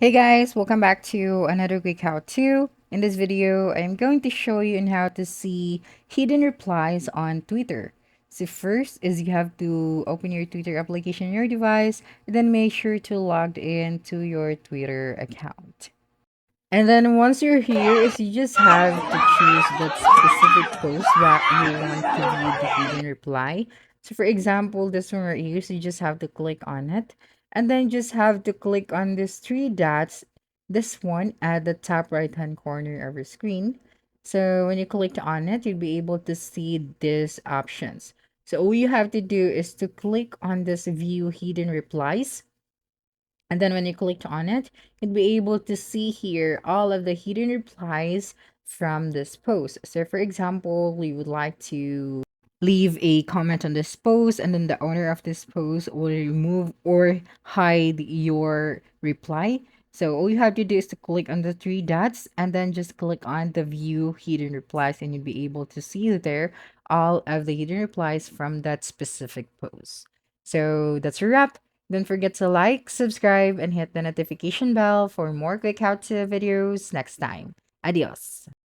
Hey guys, welcome back to another quick how-to. In this video, I'm going to show you on how to see hidden replies on Twitter. So first is you have to open your Twitter application on your device, and then make sure to log in to your Twitter account. And then once you're here, is you just have to choose that specific post that you want to view the hidden reply. So for example, this one right here, so you just have to click on it. And then just have to click on these three dots, this one at the top right hand corner of your screen. So when you click on it, you'll be able to see these options. So all you have to do is to click on this view hidden replies, and then when you clicked on it, you'd be able to see here all of the hidden replies from this post. So for example, we would like to leave a comment on this post, and then the owner of this post will remove or hide your reply. So all you have to do is to click on the three dots and then just click on the view hidden replies, and you'll be able to see there all of the hidden replies from that specific post. So that's a wrap. Don't forget to like, subscribe, and hit the notification bell for more quick how-to videos next time. Adios.